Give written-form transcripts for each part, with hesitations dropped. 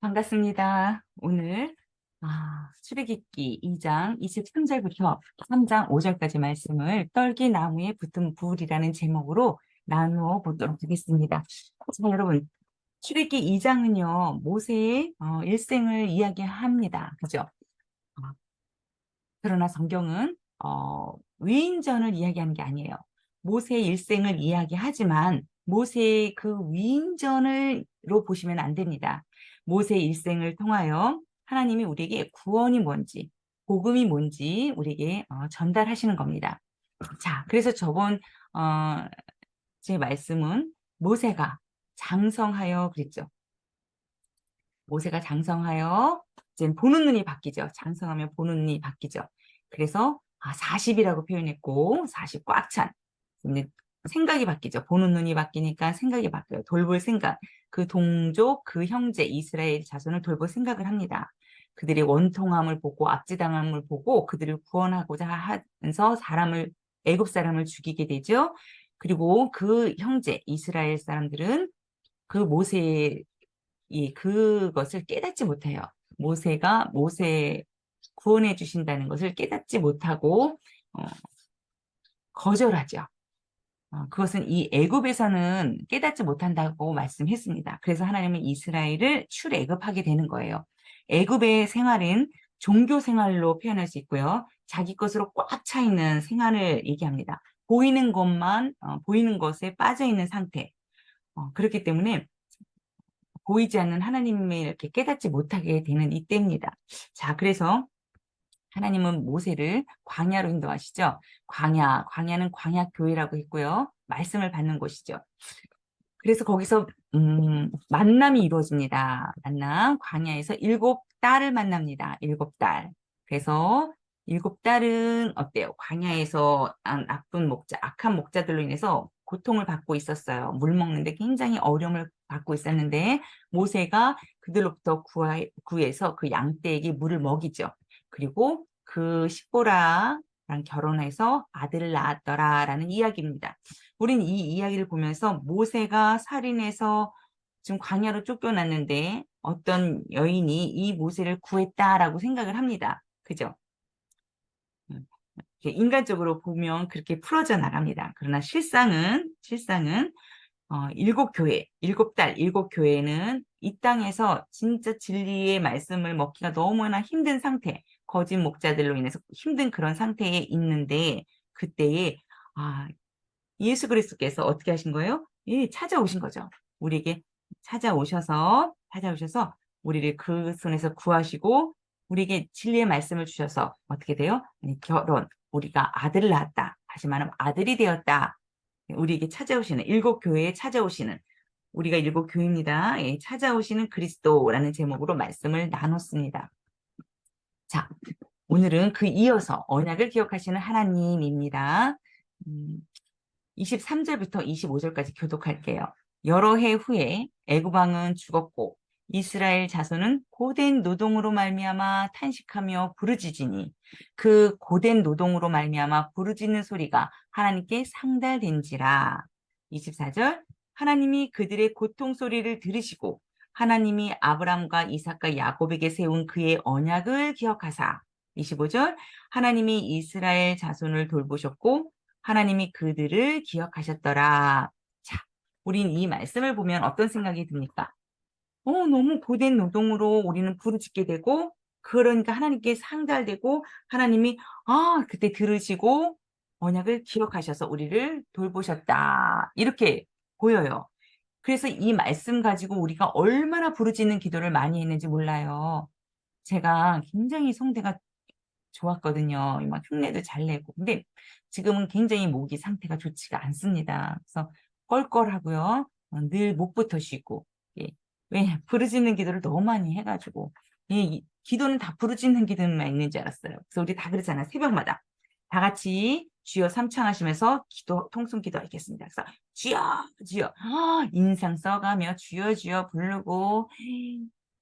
반갑습니다. 오늘 출애굽기 2장 23절부터 3장 5절까지 말씀을 떨기나무에 붙은 불이라는 제목으로 나누어 보도록 하겠습니다. 자, 여러분, 출애굽기 2장은요 모세의 일생을 이야기합니다. 그죠? 어, 그러나 성경은 위인전을 이야기하는 게 아니에요. 모세의 일생을 이야기하지만 모세의 그 위인전으로 보시면 안 됩니다. 모세의 일생을 통하여 하나님이 우리에게 구원이 뭔지, 복음이 뭔지 우리에게 전달하시는 겁니다. 자, 그래서 저번 제 말씀은 모세가 장성하여 그랬죠. 모세가 장성하여 이제 보는 눈이 바뀌죠. 장성하면 보는 눈이 바뀌죠. 그래서 40이라고 표현했고 40 꽉 찬. 생각이 바뀌죠. 보는 눈이 바뀌니까 생각이 바뀌어요. 돌볼 생각. 그 동족, 그 형제 이스라엘 자손을 돌볼 생각을 합니다. 그들의 원통함을 보고 압제당함을 보고 그들을 구원하고자 하면서 애굽 사람을 죽이게 되죠. 그리고 그 형제 이스라엘 사람들은 그 모세의 그것을 깨닫지 못해요. 모세 구원해 주신다는 것을 깨닫지 못하고 어, 거절하죠. 그것은 이 애굽에서는 깨닫지 못한다고 말씀했습니다. 그래서 하나님은 이스라엘을 출애굽하게 되는 거예요. 애굽의 생활은 종교 생활로 표현할 수 있고요. 자기 것으로 꽉 차 있는 생활을 얘기합니다. 보이는 것에 빠져 있는 상태. 그렇기 때문에 보이지 않는 하나님을 이렇게 깨닫지 못하게 되는 이때입니다. 자, 그래서 하나님은 모세를 광야로 인도하시죠. 광야는 광야교회라고 했고요. 말씀을 받는 곳이죠. 그래서 거기서 만남이 이루어집니다. 광야에서 7달을 만납니다. 7달. 그래서 7달은 어때요? 광야에서 악한 목자들로 인해서 고통을 받고 있었어요. 물 먹는데 굉장히 어려움을 받고 있었는데 모세가 그들로부터 구해서 그 양떼에게 물을 먹이죠. 그리고 그 십보라랑 결혼해서 아들을 낳았더라라는 이야기입니다. 우린 이 이야기를 보면서 모세가 살인해서 지금 광야로 쫓겨났는데 어떤 여인이 이 모세를 구했다라고 생각을 합니다. 그죠? 인간적으로 보면 그렇게 풀어져 나갑니다. 그러나 실상은 7교회, 7달, 7교회는 이 땅에서 진짜 진리의 말씀을 먹기가 너무나 힘든 상태, 거짓 목자들로 인해서 힘든 그런 상태에 있는데 그때에 예수 그리스도께서 어떻게 하신 거예요? 찾아오신 거죠. 우리에게 찾아오셔서 우리를 그 손에서 구하시고 우리에게 진리의 말씀을 주셔서 어떻게 돼요? 우리가 아들을 낳았다. 다시 말하면 아들이 되었다. 우리에게 찾아오시는 7교회에 찾아오시는 우리가 7교회입니다. 찾아오시는 그리스도라는 제목으로 말씀을 나눴습니다. 자, 오늘은 그 이어서 언약을 기억하시는 하나님입니다. 23절부터 25절까지 교독할게요. 여러 해 후에 애굽 왕은 죽었고 이스라엘 자손은 고된 노동으로 말미암아 탄식하며 부르짖으니 그 고된 노동으로 말미암아 부르짖는 소리가 하나님께 상달된지라. 24절 하나님이 그들의 고통 소리를 들으시고 하나님이 아브람과 이삭과 야곱에게 세운 그의 언약을 기억하사. 25절 하나님이 이스라엘 자손을 돌보셨고 하나님이 그들을 기억하셨더라. 자, 우린 이 말씀을 보면 어떤 생각이 듭니까? 너무 고된 노동으로 우리는 부르짖게 되고, 그러니까 하나님께 상달되고, 하나님이, 그때 들으시고, 언약을 기억하셔서 우리를 돌보셨다. 이렇게 보여요. 그래서 이 말씀 가지고 우리가 얼마나 부르짖는 기도를 많이 했는지 몰라요. 제가 굉장히 성대가 좋았거든요. 막 흉내도 잘 내고. 근데 지금은 굉장히 목이 상태가 좋지가 않습니다. 그래서 껄껄하고요. 늘 목부터 쉬고. 예. 왜 부르짖는 기도를 너무 많이 해가지고. 기도는 다 부르짖는 기도만 있는 줄 알았어요. 그래서 우리 다 그러잖아. 새벽마다. 다 같이 주여 삼창하시면서 통성 기도하겠습니다. 그래서 주여, 주여, 인상 써가며 주여, 주여 부르고,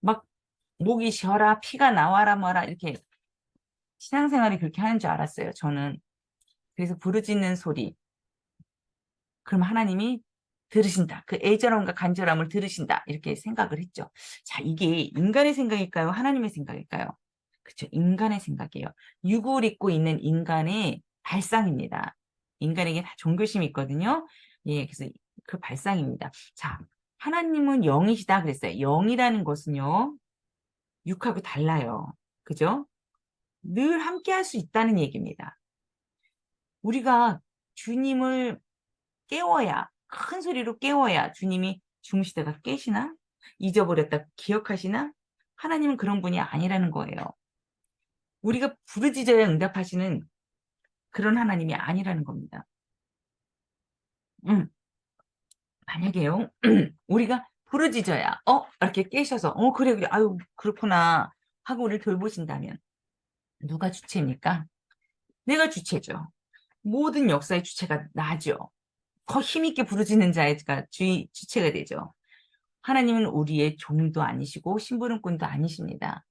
막 목이 쉬어라, 피가 나와라, 뭐라, 이렇게 신앙생활이 그렇게 하는 줄 알았어요, 저는. 그래서 부르짖는 소리. 그럼 하나님이 들으신다. 그 애절함과 간절함을 들으신다. 이렇게 생각을 했죠. 자, 이게 인간의 생각일까요? 하나님의 생각일까요? 그렇죠. 인간의 생각이에요. 육을 입고 있는 인간의 발상입니다. 인간에게 다 존귀심이 있거든요. 예, 그래서 그 발상입니다. 자, 하나님은 영이시다 그랬어요. 영이라는 것은요, 육하고 달라요. 그죠? 늘 함께 할 수 있다는 얘기입니다. 우리가 주님을 깨워야, 큰 소리로 깨워야 주님이 주무시다가 깨시나? 잊어버렸다 기억하시나? 하나님은 그런 분이 아니라는 거예요. 우리가 부르짖어야 응답하시는 그런 하나님이 아니라는 겁니다. 만약에요, 우리가 부르짖어야, 이렇게 깨셔서, 그래, 그래, 아유, 그렇구나, 하고 우리를 돌보신다면, 누가 주체입니까? 내가 주체죠. 모든 역사의 주체가 나죠. 더 힘있게 부르짖는 자가 주체가 되죠. 하나님은 우리의 종도 아니시고, 심부름꾼도 아니십니다.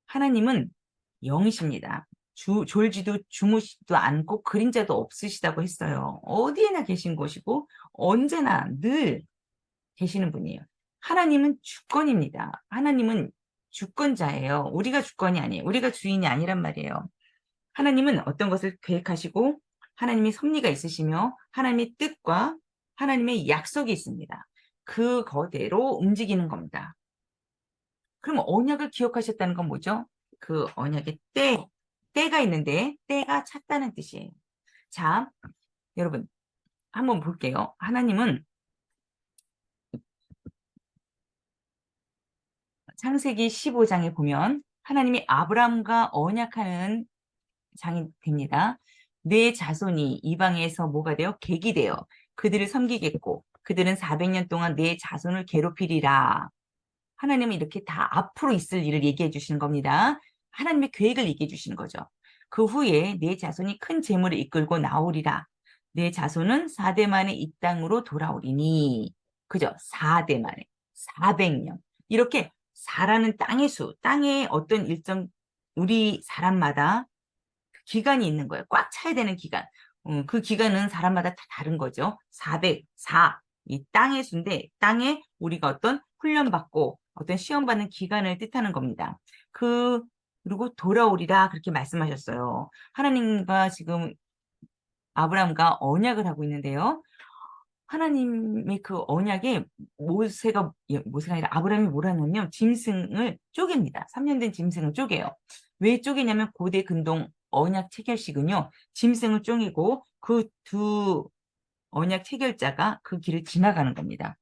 하나님은 영이십니다. 졸지도 주무시지도 않고 그림자도 없으시다고 했어요. 어디에나 계신 곳이고 언제나 늘 계시는 분이에요. 하나님은 주권입니다. 하나님은 주권자예요. 우리가 주권이 아니에요. 우리가 주인이 아니란 말이에요. 하나님은 어떤 것을 계획하시고 하나님의 섭리가 있으시며 하나님의 뜻과 하나님의 약속이 있습니다. 그거대로 움직이는 겁니다. 그럼 언약을 기억하셨다는 건 뭐죠? 그 언약의 때가 있는데 때가 찼다는 뜻이에요. 자, 여러분 한번 볼게요. 하나님은 창세기 15장에 보면 하나님이 아브라함과 언약하는 장이 됩니다. 내 자손이 이방에서 뭐가 돼요? 객이 돼요. 그들을 섬기겠고 그들은 400년 동안 내 자손을 괴롭히리라. 하나님은 이렇게 다 앞으로 있을 일을 얘기해 주시는 겁니다. 하나님의 계획을 얘기해 주시는 거죠. 그 후에 내 자손이 큰 재물을 이끌고 나오리라. 내 자손은 4대 만에 이 땅으로 돌아오리니. 그죠? 4대 만에. 400년. 이렇게 4라는 땅의 수, 땅의 어떤 일정, 우리 사람마다 기간이 있는 거예요. 꽉 차야 되는 기간. 그 기간은 사람마다 다 다른 거죠. 404. 이 땅의 수인데 땅에 우리가 어떤 훈련받고 어떤 시험받는 기간을 뜻하는 겁니다. 그리고 돌아오리라 그렇게 말씀하셨어요. 하나님과 지금 아브라함과 언약을 하고 있는데요. 하나님의 그 언약에 모세가 아니라 아브라함이 뭘 하냐면 짐승을 쪼갭니다. 3년 된 짐승을 쪼개요. 왜 쪼개냐면 고대 근동 언약 체결식은요. 짐승을 쪼개고 그 두 언약 체결자가 그 길을 지나가는 겁니다.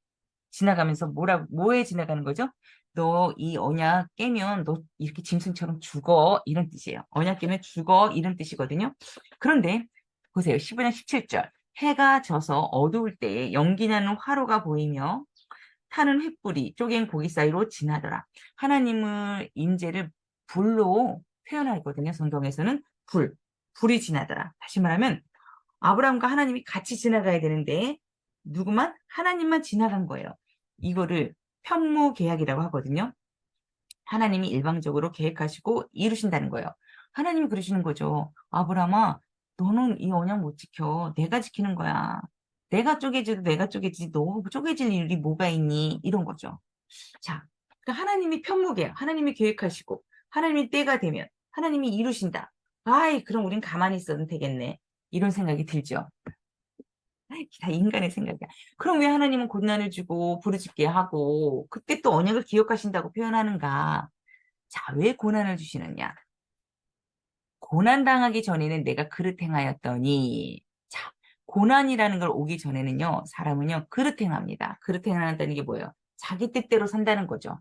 지나가면서 뭐에 지나가는 거죠? 너 이 언약 깨면 너 이렇게 짐승처럼 죽어 이런 뜻이에요. 언약 깨면 죽어 이런 뜻이거든요. 그런데 보세요. 15장 17절. 해가 져서 어두울 때에 연기나는 화로가 보이며 타는 횃불이 쪼갠 고기 사이로 지나더라. 하나님을 임재를 불로 표현하거든요. 성경에서는 불이 지나더라. 다시 말하면 아브라함과 하나님이 같이 지나가야 되는데 누구만? 하나님만 지나간 거예요. 이거를 편무계약이라고 하거든요. 하나님이 일방적으로 계획하시고 이루신다는 거예요. 하나님이 그러시는 거죠. 아브라함아, 너는 이 언약 못 지켜. 내가 지키는 거야. 내가 쪼개져도 내가 쪼개지지 너 쪼개질 일이 뭐가 있니? 이런 거죠. 자, 그러니까 하나님이 편무계약, 하나님이 계획하시고 하나님이 때가 되면 하나님이 이루신다. 아이, 그럼 우린 가만히 있어도 되겠네. 이런 생각이 들죠. 다 인간의 생각이야. 그럼 왜 하나님은 고난을 주고 부르짖게 하고 그때 또 언약을 기억하신다고 표현하는가? 자, 왜 고난을 주시느냐? 고난당하기 전에는 내가 그릇 행하였더니 자, 고난이라는 걸 오기 전에는요. 사람은요. 그릇 행합니다. 그릇 행한다는 게 뭐예요? 자기 뜻대로 산다는 거죠.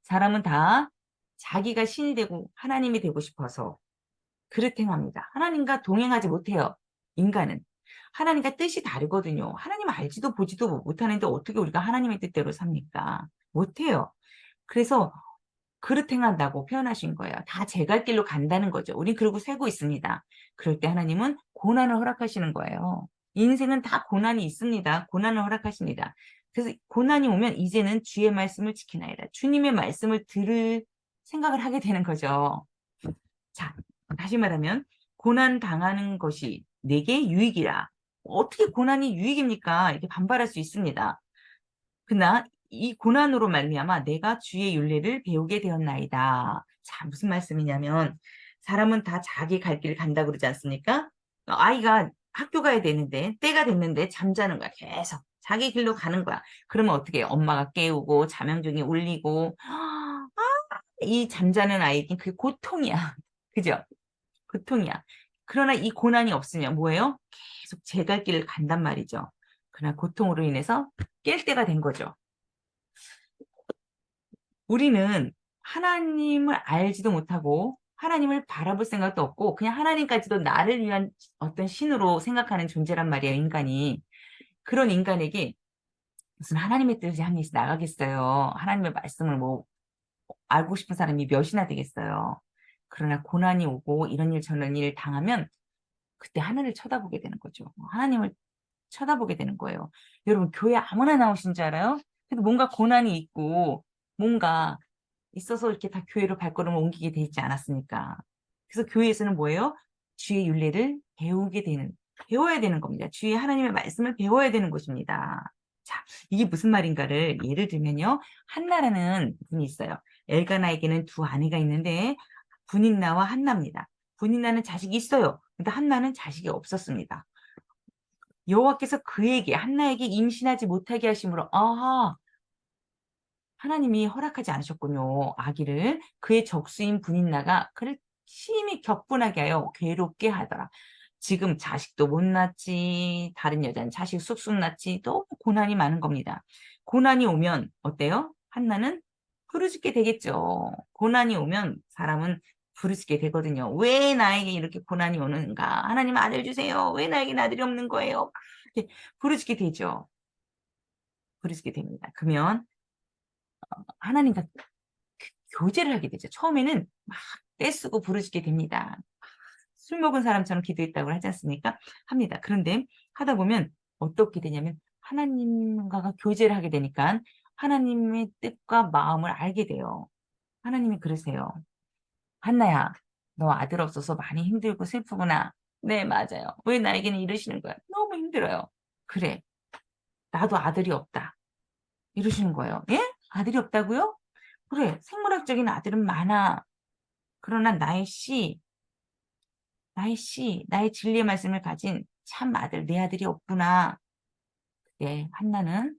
사람은 다 자기가 신이 되고 하나님이 되고 싶어서 그릇 행합니다. 하나님과 동행하지 못해요. 인간은. 하나님과 뜻이 다르거든요. 하나님 알지도 보지도 못하는데 어떻게 우리가 하나님의 뜻대로 삽니까? 못해요. 그래서 그릇 행한다고 표현하신 거예요. 다 제 갈 길로 간다는 거죠. 우린 그러고 살고 있습니다. 그럴 때 하나님은 고난을 허락하시는 거예요. 인생은 다 고난이 있습니다. 고난을 허락하십니다. 그래서 고난이 오면 이제는 주의 말씀을 지키나이다. 주님의 말씀을 들을 생각을 하게 되는 거죠. 자, 다시 말하면 고난 당하는 것이 내게 유익이라. 어떻게 고난이 유익입니까? 이렇게 반발할 수 있습니다. 그러나 이 고난으로 말미암아 내가 주의 윤례를 배우게 되었나이다. 자, 무슨 말씀이냐면 사람은 다 자기 갈 길을 간다 그러지 않습니까? 아이가 학교 가야 되는데 때가 됐는데 잠자는 거야. 계속 자기 길로 가는 거야. 그러면 어떻게 해요? 엄마가 깨우고 자명종이 울리고 이 잠자는 아이는 그게 고통이야. 그죠? 고통이야. 그러나 이 고난이 없으면 뭐예요? 계속 제 갈 길을 간단 말이죠. 그러나 고통으로 인해서 깰 때가 된 거죠. 우리는 하나님을 알지도 못하고 하나님을 바라볼 생각도 없고 그냥 하나님까지도 나를 위한 어떤 신으로 생각하는 존재란 말이에요, 인간이. 그런 인간에게 무슨 하나님의 뜻을 향해서 나가겠어요. 하나님의 말씀을 뭐 알고 싶은 사람이 몇이나 되겠어요. 그러나 고난이 오고 이런 일 저런 일 당하면 그때 하늘을 쳐다보게 되는 거죠. 하나님을 쳐다보게 되는 거예요. 여러분, 교회 아무나 나오신 줄 알아요? 근데 뭔가 고난이 있고 뭔가 있어서 이렇게 다 교회로 발걸음을 옮기게 돼 있지 않았습니까? 그래서 교회에서는 뭐예요? 주의 윤례를 배워야 되는 겁니다. 주의 하나님의 말씀을 배워야 되는 것입니다. 자, 이게 무슨 말인가를 예를 들면요. 한나라는 분이 있어요. 엘가나에게는 두 아내가 있는데 분인나와 한나입니다. 분인나는 자식이 있어요. 근데 한나는 자식이 없었습니다. 여호와께서 그에게 한나에게 임신하지 못하게 하심으로 아하 하나님이 허락하지 않으셨군요. 아기를 그의 적수인 분인나가 그를 심히 격분하게 하여 괴롭게 하더라. 지금 자식도 못 낳지, 다른 여자는 자식 쑥쑥 낳지, 너무 고난이 많은 겁니다. 고난이 오면 어때요? 한나는 부르짖게 되겠죠. 고난이 오면 사람은 부르짖게 되거든요. 왜 나에게 이렇게 고난이 오는가? 하나님 아들 주세요. 왜 나에게 아들이 없는 거예요? 이렇게 부르짖게 되죠. 부르짖게 됩니다. 그러면 하나님과 교제를 하게 되죠. 처음에는 막 떼쓰고 부르짖게 됩니다. 술 먹은 사람처럼 기도했다고 하지 않습니까? 합니다. 그런데 하다 보면 어떻게 되냐면 하나님과 교제를 하게 되니까 하나님의 뜻과 마음을 알게 돼요. 하나님이 그러세요. 한나야, 너 아들 없어서 많이 힘들고 슬프구나. 네, 맞아요. 왜 나에게는 이러시는 거야? 너무 힘들어요. 그래, 나도 아들이 없다. 이러시는 거예요. 예? 아들이 없다고요? 그래, 생물학적인 아들은 많아. 그러나 나의 진리의 말씀을 가진 참 아들, 내 아들이 없구나. 그때 한나는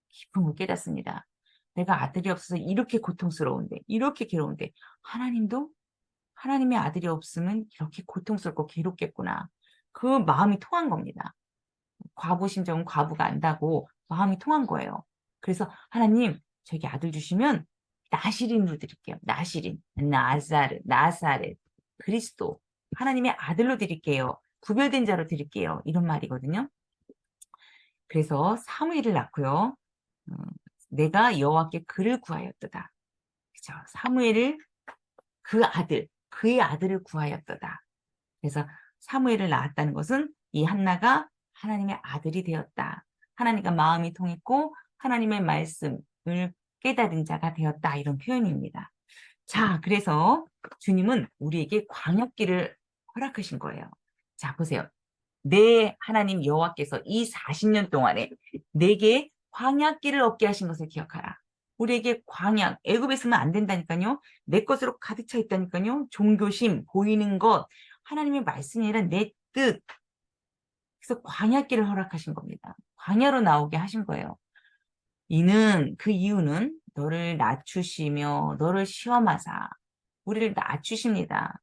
깊은 걸 깨닫습니다. 내가 아들이 없어서 이렇게 고통스러운데, 이렇게 괴로운데, 하나님도 하나님의 아들이 없으면 이렇게 고통스럽고 괴롭겠구나. 그 마음이 통한 겁니다. 과부 심정은 과부가 안다고 마음이 통한 거예요. 그래서 하나님, 저에게 아들 주시면 나시린으로 드릴게요. 나시린, 나사렛, 그리스도, 하나님의 아들로 드릴게요. 구별된 자로 드릴게요. 이런 말이거든요. 그래서 사무엘을 낳고요. 음, 내가 여호와께 그를 구하였도다. 그죠? 사무엘을 그의 아들을 구하였도다. 그래서 사무엘을 낳았다는 것은 이 한나가 하나님의 아들이 되었다. 하나님과 마음이 통했고 하나님의 말씀을 깨달은 자가 되었다. 이런 표현입니다. 자, 그래서 주님은 우리에게 광역길을 허락하신 거예요. 자, 보세요. 내 하나님 여호와께서 이 40년 동안에 내게 광야길을 얻게 하신 것을 기억하라. 우리에게 광야, 애굽에 있으면 안 된다니까요. 내 것으로 가득 차 있다니까요. 종교심, 보이는 것, 하나님의 말씀이 아니라 내 뜻. 그래서 광야길을 허락하신 겁니다. 광야로 나오게 하신 거예요. 그 이유는 너를 낮추시며 너를 시험하사 우리를 낮추십니다.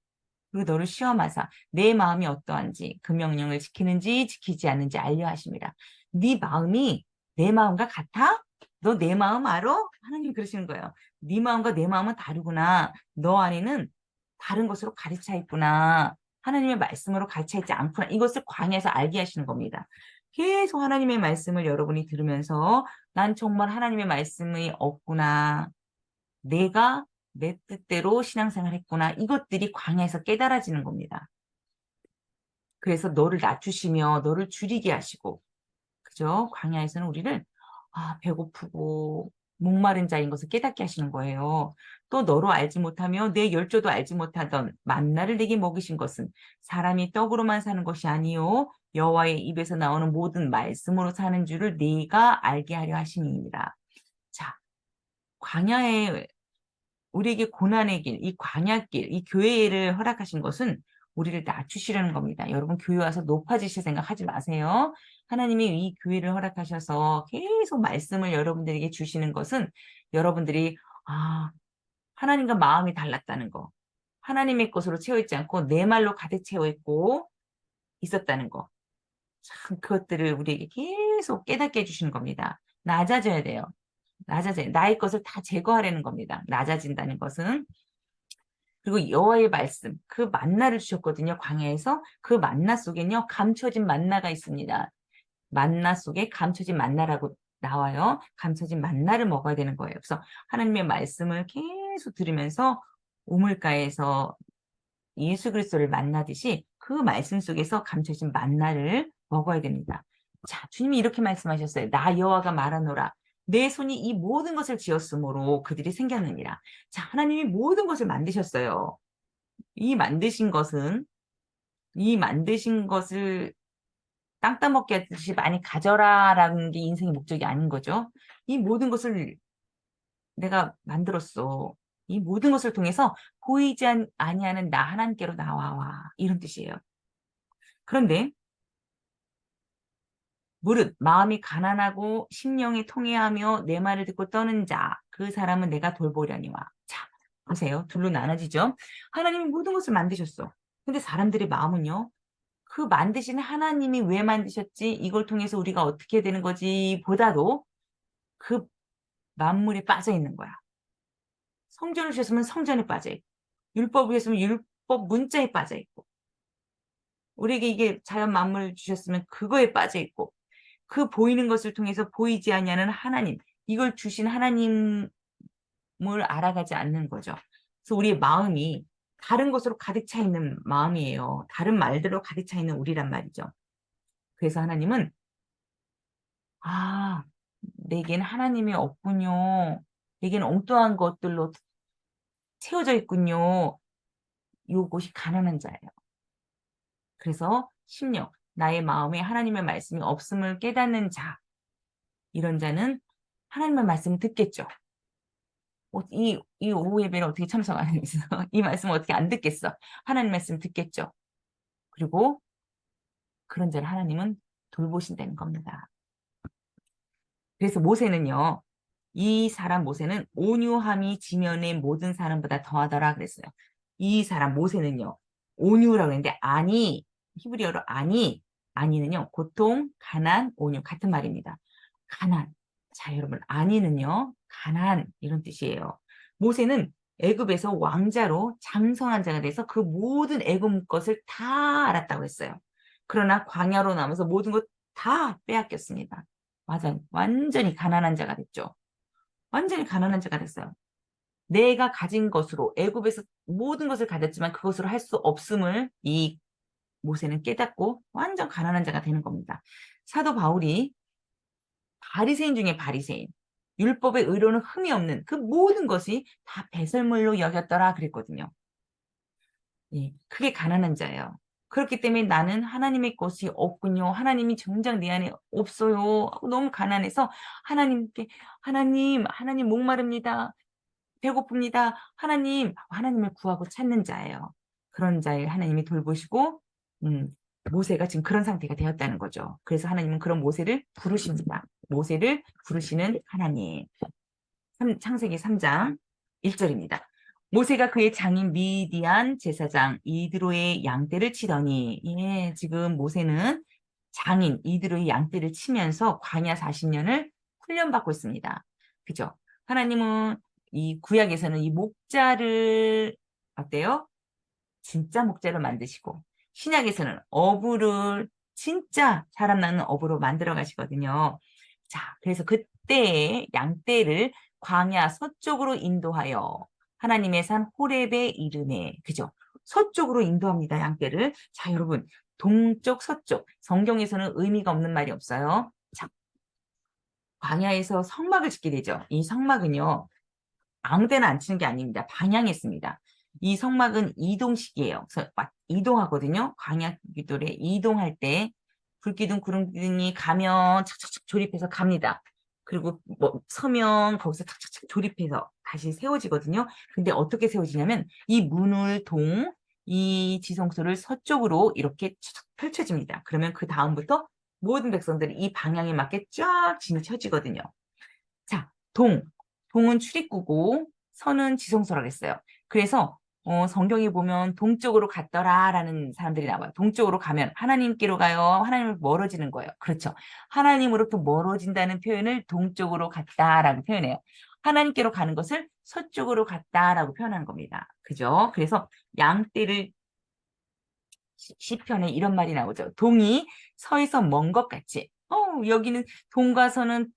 그리고 너를 시험하사 내 마음이 어떠한지 그 명령을 지키는지 지키지 않는지 알려 하십니다. 네 마음이 내 마음과 같아? 너 내 마음 알아? 하나님 그러시는 거예요. 네 마음과 내 마음은 다르구나. 너 안에는 다른 것으로 가르쳐 있구나. 하나님의 말씀으로 가르쳐 있지 않구나. 이것을 광야에서 알게 하시는 겁니다. 계속 하나님의 말씀을 여러분이 들으면서 난 정말 하나님의 말씀이 없구나. 내가 내 뜻대로 신앙생활 했구나. 이것들이 광야에서 깨달아지는 겁니다. 그래서 너를 낮추시며 너를 줄이게 하시고, 그죠? 광야에서는 우리를 배고프고 목마른 자인 것을 깨닫게 하시는 거예요. 또 너로 알지 못하며 내 열조도 알지 못하던 만나를 내게 먹이신 것은 사람이 떡으로만 사는 것이 아니요 여호와의 입에서 나오는 모든 말씀으로 사는 줄을 네가 알게 하려 하심이니라. 자, 광야에 우리에게 고난의 길, 이 광야길, 이 교회를 허락하신 것은 우리를 낮추시려는 겁니다. 여러분 교회 와서 높아지실 생각하지 마세요. 하나님이 이 교회를 허락하셔서 계속 말씀을 여러분들에게 주시는 것은 여러분들이 하나님과 마음이 달랐다는 거. 하나님의 것으로 채워 있지 않고 내 말로 가득 채워 있고 있었다는 거. 참 그것들을 우리에게 계속 깨닫게 해주시는 겁니다. 낮아져야 돼요. 낮아져요. 나의 것을 다 제거하려는 겁니다. 낮아진다는 것은. 그리고 여호와의 말씀, 그 만나를 주셨거든요. 광야에서. 그 만나 속엔요. 감춰진 만나가 있습니다. 만나 속에 감춰진 만나라고 나와요. 감춰진 만나를 먹어야 되는 거예요. 그래서 하나님의 말씀을 계속 들으면서 우물가에서 예수 그리스도를 만나듯이 그 말씀 속에서 감춰진 만나를 먹어야 됩니다. 자, 주님이 이렇게 말씀하셨어요. 나 여호와가 말하노라. 내 손이 이 모든 것을 지었으므로 그들이 생겼느니라. 자, 하나님이 모든 것을 만드셨어요. 이 만드신 것은 이 만드신 것을 땅 따먹게 하듯이 많이 가져라라는 게 인생의 목적이 아닌 거죠. 이 모든 것을 내가 만들었어. 이 모든 것을 통해서 보이지 아니하는 나 하나님께로 나와와. 이런 뜻이에요. 그런데 무릇 마음이 가난하고 심령이 통회하며 내 말을 듣고 떠는 자, 그 사람은 내가 돌보려니와. 자, 보세요. 둘로 나눠지죠. 하나님이 모든 것을 만드셨어. 근데 사람들의 마음은요. 그 만드신 하나님이 왜 만드셨지? 이걸 통해서 우리가 어떻게 되는 거지? 보다도 그 만물에 빠져 있는 거야. 성전을 주셨으면 성전에 빠져 있고, 율법을 주셨으면 율법 문자에 빠져 있고, 우리에게 이게 자연 만물을 주셨으면 그거에 빠져 있고, 그 보이는 것을 통해서 보이지 아니하는 하나님, 이걸 주신 하나님을 알아가지 않는 거죠. 그래서 우리의 마음이 다른 것으로 가득 차 있는 마음이에요. 다른 말들로 가득 차 있는 우리란 말이죠. 그래서 하나님은 내겐 하나님이 없군요. 내겐 엉뚱한 것들로 채워져 있군요. 요것이 가난한 자예요. 그래서 심령, 나의 마음에 하나님의 말씀이 없음을 깨닫는 자, 이런 자는 하나님의 말씀을 듣겠죠. 이 오후 예배는 어떻게 참석 안 했어? 이 말씀을 어떻게 안 듣겠어? 하나님 말씀 듣겠죠. 그리고 그런 자를 하나님은 돌보신다는 겁니다. 그래서 모세는요, 이 사람 모세는 온유함이 지면의 모든 사람보다 더하더라 그랬어요. 이 사람 모세는요, 온유라고 했는데 히브리어로 아니는요, 고통, 가난, 온유 같은 말입니다. 가난. 자, 여러분, 아니는요, 가난 이런 뜻이에요. 모세는 애굽에서 왕자로 장성한 자가 돼서 그 모든 애굽 것을 다 알았다고 했어요. 그러나 광야로 남아서 모든 것 다 빼앗겼습니다. 맞아, 완전히 가난한 자가 됐죠. 완전히 가난한 자가 됐어요. 내가 가진 것으로 애굽에서 모든 것을 가졌지만 그것으로 할 수 없음을 이 모세는 깨닫고 완전 가난한 자가 되는 겁니다. 사도 바울이 바리새인 중에 바리새인, 율법의 의로는 흠이 없는 그 모든 것이 다 배설물로 여겼더라 그랬거든요. 예, 그게 가난한 자예요. 그렇기 때문에 나는 하나님의 것이 없군요. 하나님이 정작 내 안에 없어요. 너무 가난해서 하나님 목마릅니다. 배고픕니다. 하나님을 구하고 찾는 자예요. 그런 자를 하나님이 돌보시고, 모세가 지금 그런 상태가 되었다는 거죠. 그래서 하나님은 그런 모세를 부르십니다. 모세를 부르시는 하나님. 창세기 3장 1절입니다. 모세가 그의 장인 미디안 제사장 이드로의 양떼를 치더니, 예, 지금 모세는 장인 이드로의 양떼를 치면서 광야 40년을 훈련받고 있습니다. 그죠? 하나님은 이 구약에서는 이 목자를 어때요? 진짜 목자로 만드시고 신약에서는 어부를 진짜 사람 낳는 어부로 만들어 가시거든요. 자, 그래서 그때의 양떼를 광야 서쪽으로 인도하여 하나님의 산 호렙에 이르매, 그죠? 서쪽으로 인도합니다, 양떼를. 자, 여러분, 동쪽, 서쪽. 성경에서는 의미가 없는 말이 없어요. 자, 광야에서 성막을 짓게 되죠. 이 성막은요, 아무 데나 안 치는 게 아닙니다. 방향에 씁니다. 이 성막은 이동식이에요. 그래서 막 이동하거든요. 광야 기도에 이동할 때 불기둥, 구름기둥이 가면 착착착 조립해서 갑니다. 그리고 뭐 서면 거기서 착착착 조립해서 다시 세워지거든요. 근데 어떻게 세워지냐면 이 문을 이 지성소를 서쪽으로 이렇게 착 펼쳐집니다. 그러면 그 다음부터 모든 백성들이 이 방향에 맞게 쫙 진이 쳐지거든요. 자, 동은 출입구고 서는 지성소라고 했어요. 그래서 성경에 보면 동쪽으로 갔더라라는 사람들이 나와요. 동쪽으로 가면 하나님께로 가요. 하나님을 멀어지는 거예요. 그렇죠. 하나님으로부터 멀어진다는 표현을 동쪽으로 갔다라고 표현해요. 하나님께로 가는 것을 서쪽으로 갔다라고 표현하는 겁니다. 그죠? 그래서 양떼를 시편에 이런 말이 나오죠. 동이 서에서 먼 것 같이. 여기는 동과 서는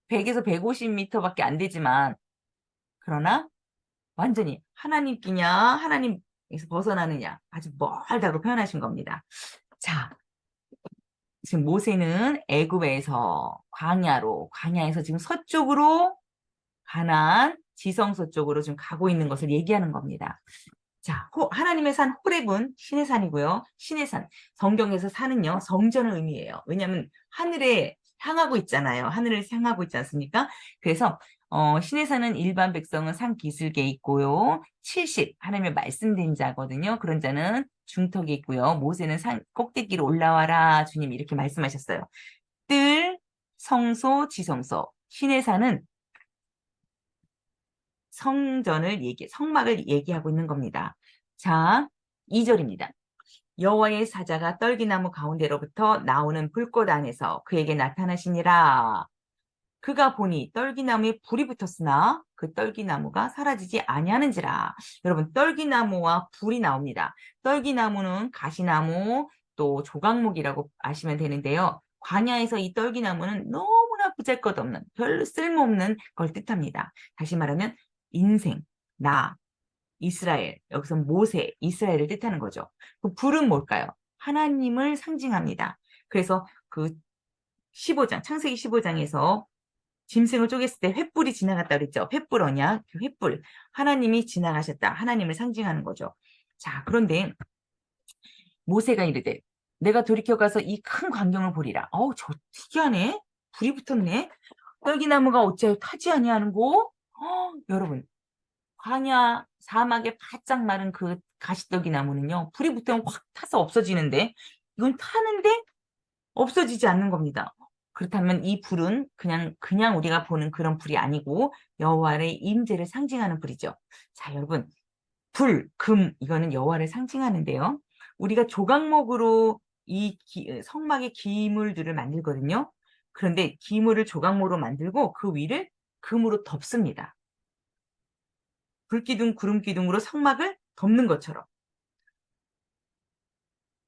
100에서 150m밖에 안 되지만, 그러나 완전히 하나님끼냐, 하나님에서 벗어나느냐, 아주 멀다고 표현하신 겁니다. 자, 지금 모세는 애굽에서 광야에서 지금 서쪽으로 가나안 지성소 쪽으로 지금 가고 있는 것을 얘기하는 겁니다. 자, 하나님의 산 호렙은 신의 산이고요. 신의 산, 성경에서 산은요, 성전을 의미해요. 왜냐하면 하늘에 향하고 있잖아요. 하늘을 향하고 있지 않습니까? 그래서 신의 산은 일반 백성은 산 기슭에 있고요. 70, 하나님의 말씀된 자거든요. 그런 자는 중턱에 있고요. 모세는 산 꼭대기로 올라와라. 주님이 이렇게 말씀하셨어요. 뜰, 성소, 지성소. 신의 산은 성막을 얘기하고 있는 겁니다. 자, 2절입니다. 여호와의 사자가 떨기나무 가운데로부터 나오는 불꽃 안에서 그에게 나타나시니라. 그가 보니 떨기나무에 불이 붙었으나 그 떨기나무가 사라지지 아니하는지라. 여러분, 떨기나무와 불이 나옵니다. 떨기나무는 가시나무 또 조각목이라고 아시면 되는데요. 광야에서 이 떨기나무는 너무나 보잘것없는 별로 쓸모없는 걸 뜻합니다. 다시 말하면 인생, 나, 이스라엘, 여기서 모세, 이스라엘을 뜻하는 거죠. 그 불은 뭘까요? 하나님을 상징합니다. 그래서 그 15장, 창세기 15장에서 짐승을 쪼갰을 때 횃불이 지나갔다 그랬죠. 횃불 언약, 그 횃불. 하나님이 지나가셨다. 하나님을 상징하는 거죠. 자, 그런데 모세가 이르되 내가 돌이켜 가서 이 큰 광경을 보리라. 저 특이하네. 불이 붙었네. 떨기나무가 어찌하여 타지 아니하는고? 여러분, 광야 사막에 바짝 마른 그 가시떨기 나무는요, 불이 붙으면 확 타서 없어지는데, 이건 타는데 없어지지 않는 겁니다. 그렇다면 이 불은 그냥 우리가 보는 그런 불이 아니고 여호와의 임재를 상징하는 불이죠. 자, 여러분, 이거는 여호와를 상징하는데요. 우리가 조각목으로 이 성막의 기물들을 만들거든요. 그런데 기물을 조각목으로 만들고 그 위를 금으로 덮습니다. 불기둥, 구름기둥으로 성막을 덮는 것처럼.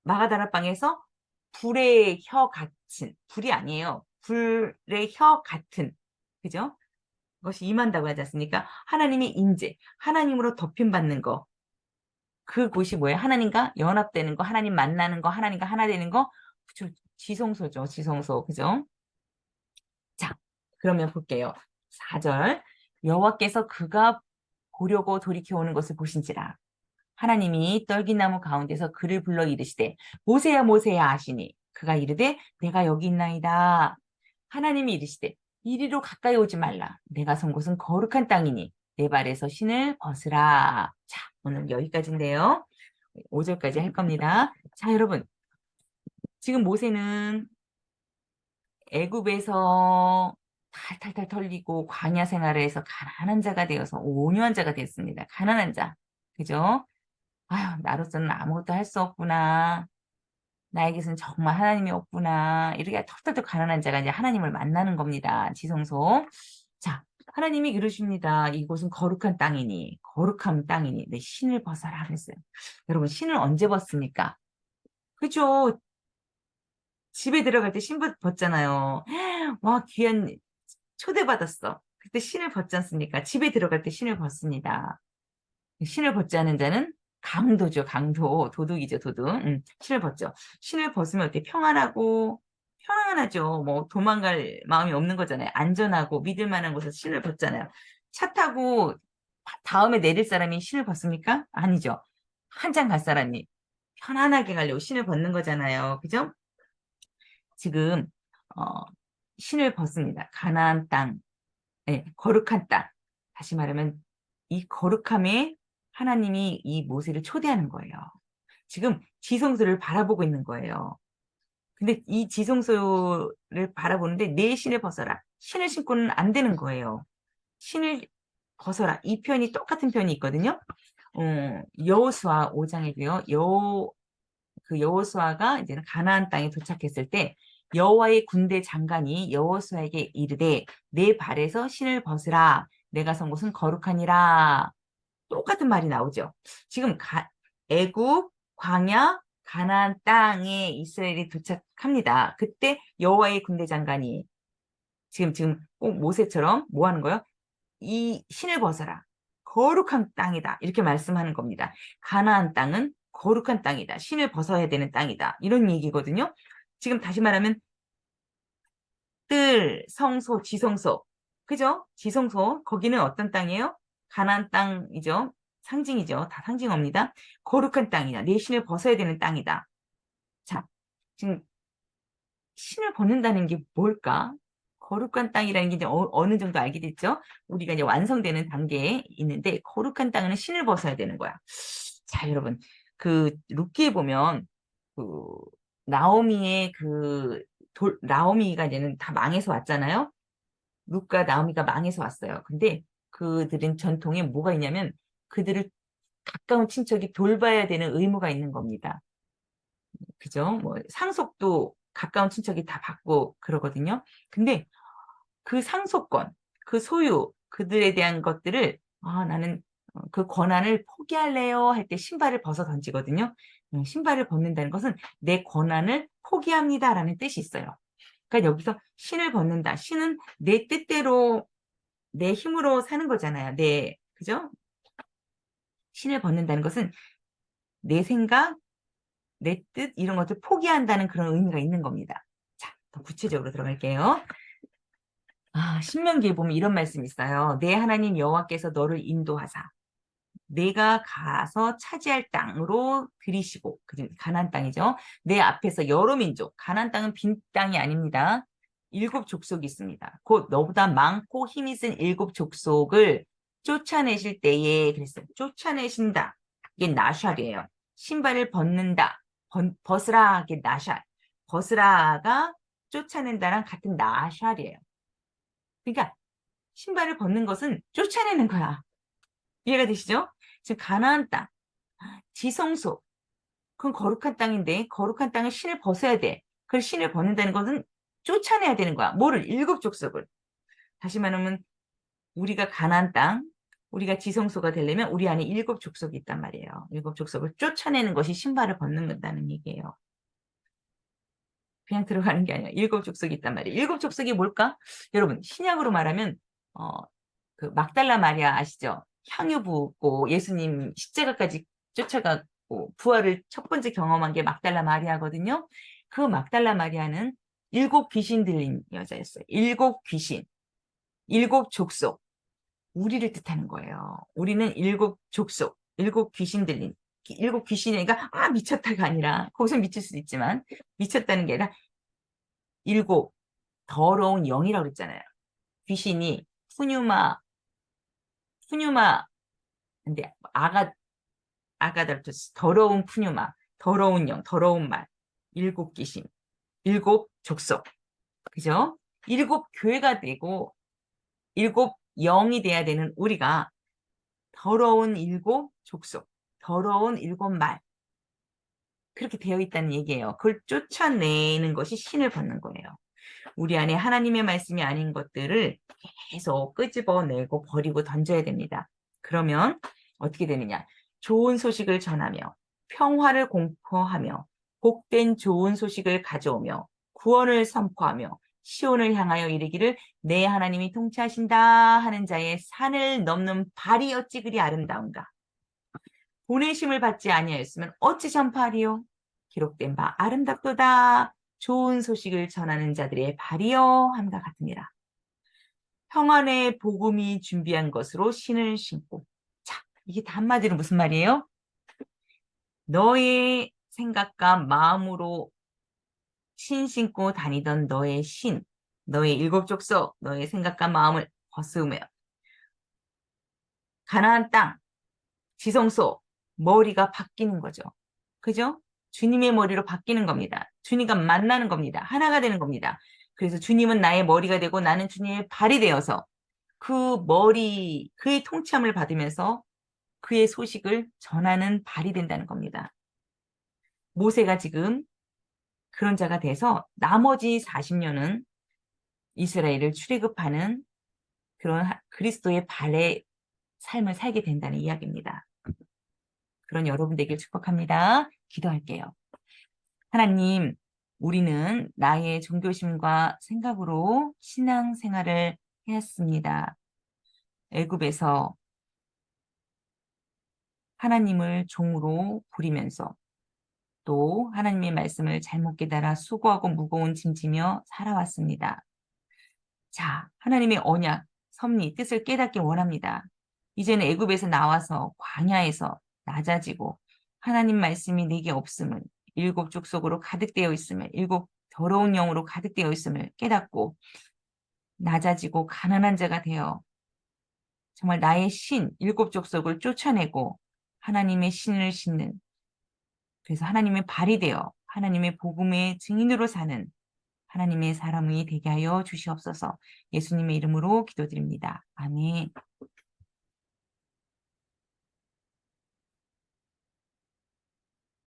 마가다락방에서 불의 혀 같은, 불이 아니에요. 불의 혀 같은, 그죠? 그것이 임한다고 하지 않습니까? 하나님의 임재, 하나님으로 덮임받는 거. 그곳이 뭐예요? 하나님과 연합되는 거, 하나님 만나는 거, 하나님과 하나 되는 거. 그죠? 지성소죠, 지성소. 그죠? 자, 그러면 볼게요. 4절. 여호와께서 그가 보려고 돌이켜 오는 것을 보신지라. 하나님이 떨기나무 가운데서 그를 불러 이르시되 모세야 모세야 하시니 그가 이르되 내가 여기 있나이다. 하나님이 이르시되 이리로 가까이 오지 말라. 내가 선 곳은 거룩한 땅이니 내 발에서 신을 벗으라. 자, 오늘 여기까지인데요. 5절까지 할 겁니다. 자, 여러분. 지금 모세는 애굽에서 탈탈탈 털리고 광야 생활을 해서 가난한 자가 되어서 온유한 자가 됐습니다. 가난한 자. 그죠? 아유, 나로서는 아무것도 할 수 없구나. 나에게서는 정말 하나님이 없구나. 이렇게 털털털 가난한 자가 이제 하나님을 만나는 겁니다. 지성소. 자, 하나님이 그러십니다. 이곳은 거룩한 땅이니, 거룩한 땅이니, 내 신을 벗어라 그랬어요. 여러분, 신을 언제 벗습니까? 그죠? 집에 들어갈 때 신 벗잖아요. 와, 귀한 초대받았어. 그때 신을 벗지 않습니까? 집에 들어갈 때 신을 벗습니다. 신을 벗지 않은 자는 강도죠, 강도. 도둑이죠, 도둑. 신을 벗죠. 신을 벗으면 어때? 평안하고, 편안하죠. 뭐 도망갈 마음이 없는 거잖아요. 안전하고 믿을 만한 곳에서 신을 벗잖아요. 차 타고 다음에 내릴 사람이 신을 벗습니까? 아니죠. 한참 갈 사람이 편안하게 가려고 신을 벗는 거잖아요. 그죠? 지금 어, 신을 벗습니다. 가나안 땅, 네, 거룩한 땅. 다시 말하면 이 거룩함에 하나님이 이 모세를 초대하는 거예요. 지금 지성소를 바라보고 있는 거예요. 근데 이 지성소를 바라보는데 내 신을 벗어라. 신을 신고는 안 되는 거예요. 신을 벗어라. 이 편이 똑같은 편이 있거든요. 여호수아 5장에도요. 그 여호수아가 이제는 가나안 땅에 도착했을 때 여호와의 군대 장관이 여호수아에게 이르되 내 발에서 신을 벗으라. 내가 선 곳은 거룩하니라. 똑같은 말이 나오죠. 지금 애굽, 광야, 가나안 땅에 이스라엘이 도착합니다. 그때 여호와의 군대 장관이 지금 꼭 모세처럼 뭐 하는 거예요? 이 신을 벗어라. 거룩한 땅이다. 이렇게 말씀하는 겁니다. 가나안 땅은 거룩한 땅이다. 신을 벗어야 되는 땅이다. 이런 얘기거든요. 지금 다시 말하면 성소, 지성소. 그죠? 지성소. 거기는 어떤 땅이에요? 가나안 땅이죠. 상징이죠. 다 상징어입니다. 거룩한 땅이다. 내 신을 벗어야 되는 땅이다. 자, 지금 신을 벗는다는 게 뭘까? 거룩한 땅이라는 게 이제 어느 정도 알게 됐죠? 우리가 이제 완성되는 단계에 있는데 거룩한 땅은 신을 벗어야 되는 거야. 자, 여러분, 그 룻기에 보면 그 나오미의 나오미가 이제는 다 망해서 왔잖아요. 룻과 나오미가 망해서 왔어요. 근데 그들은 전통에 뭐가 있냐면 그들을 가까운 친척이 돌봐야 되는 의무가 있는 겁니다. 그죠? 뭐 상속도 가까운 친척이 다 받고 그러거든요. 근데 그 상속권, 그 소유, 그들에 대한 것들을 나는 그 권한을 포기할래요 할 때 신발을 벗어 던지거든요. 신발을 벗는다는 것은 내 권한을 포기합니다라는 뜻이 있어요. 그러니까 여기서 신을 벗는다. 신은 내 뜻대로 내 힘으로 사는 거잖아요. 그죠? 신을 벗는다는 것은 내 생각, 내 뜻 이런 것들 포기한다는 그런 의미가 있는 겁니다. 자, 더 구체적으로 들어갈게요. 신명기에 보면 이런 말씀이 있어요. 내 하나님 여호와께서 너를 인도하사 내가 가서 차지할 땅으로 들이시고 가나안 땅이죠. 내 앞에서 여러 민족, 가나안 땅은 빈 땅이 아닙니다. 7족속이 있습니다. 곧 너보다 많고 힘이 센 7족속을 쫓아내실 때에 그랬어요. 쫓아내신다. 이게 나샬이에요. 신발을 벗는다. 벗으라. 이게 나샬. 벗으라가 쫓아낸다랑 같은 나샬이에요. 그러니까 신발을 벗는 것은 쫓아내는 거야. 이해가 되시죠? 지금 가나안 땅, 지성소, 그건 거룩한 땅인데 거룩한 땅은 신을 벗어야 돼. 그걸 신을 벗는다는 것은 쫓아내야 되는 거야. 뭐를? 7족속을. 다시 말하면 우리가 가나안 땅, 우리가 지성소가 되려면 우리 안에 7족속이 있단 말이에요. 7족속을 쫓아내는 것이 신발을 벗는다는 얘기예요. 그냥 들어가는 게 아니라 7족속이 있단 말이에요. 7족속이 뭘까? 여러분, 신약으로 말하면 그 막달라 마리아 아시죠? 향유 붓고 예수님 십자가까지 쫓아가고 부활을 첫 번째 경험한 게 막달라 마리아거든요. 그 막달라 마리아는 7귀신 들린 여자였어요. 7귀신, 7족속. 우리를 뜻하는 거예요. 우리는 7족속, 7귀신 들린 7귀신이니까 미쳤다가 아니라 거기서 미칠 수도 있지만 미쳤다는 게 아니라 7 더러운 영이라고 그랬잖아요. 귀신이 푸뉴마, 근데 아가달토스, 더러운 푸뉴마, 더러운 영, 더러운 말, 7귀신, 7족속, 그죠? 7교회가 되고 7영이 돼야 되는 우리가 더러운 7족속, 더러운 7말, 그렇게 되어 있다는 얘기예요. 그걸 쫓아내는 것이 신을 벗는 거예요. 우리 안에 하나님의 말씀이 아닌 것들을 계속 끄집어내고 버리고 던져야 됩니다. 그러면 어떻게 되느냐? 좋은 소식을 전하며 평화를 공포하며 복된 좋은 소식을 가져오며 구원을 선포하며 시온을 향하여 이르기를 내 하나님이 통치하신다 하는 자의 산을 넘는 발이 어찌 그리 아름다운가? 보내심을 받지 아니하였으면 어찌 전파하리요? 기록된 바 아름답도다. 좋은 소식을 전하는 자들의 발이여 함과 같으니라. 평안의 복음이 준비한 것으로 신을 신고. 자, 이게 한마디로 무슨 말이에요? 너의 생각과 마음으로 신 신고 다니던 너의 신, 너의 일곱 족속, 너의 생각과 마음을 벗으며 가나안 땅, 지성소, 머리가 바뀌는 거죠. 그죠? 주님의 머리로 바뀌는 겁니다. 주님과 만나는 겁니다. 하나가 되는 겁니다. 그래서 주님은 나의 머리가 되고 나는 주님의 발이 되어서 그 머리, 그의 통치함을 받으면서 그의 소식을 전하는 발이 된다는 겁니다. 모세가 지금 그런 자가 돼서 나머지 40년은 이스라엘을 출애굽하는 그런 그리스도의 발의 삶을 살게 된다는 이야기입니다. 그런 여러분 되길 축복합니다. 기도할게요. 하나님, 우리는 나의 종교심과 생각으로 신앙생활을 했습니다. 애굽에서 하나님을 종으로 부리면서 또 하나님의 말씀을 잘못 깨달아 수고하고 무거운 짐지며 살아왔습니다. 자, 하나님의 언약, 섭리, 뜻을 깨닫길 원합니다. 이제는 애굽에서 나와서 광야에서 낮아지고 하나님 말씀이 내게 없음을, 일곱 족속으로 가득되어 있음을, 일곱 더러운 영으로 가득되어 있음을 깨닫고 낮아지고 가난한 자가 되어 정말 나의 신, 일곱 족속을 쫓아내고 하나님의 신을 신는, 그래서 하나님의 발이 되어 하나님의 복음의 증인으로 사는 하나님의 사람이 되게 하여 주시옵소서. 예수님의 이름으로 기도드립니다. 아멘.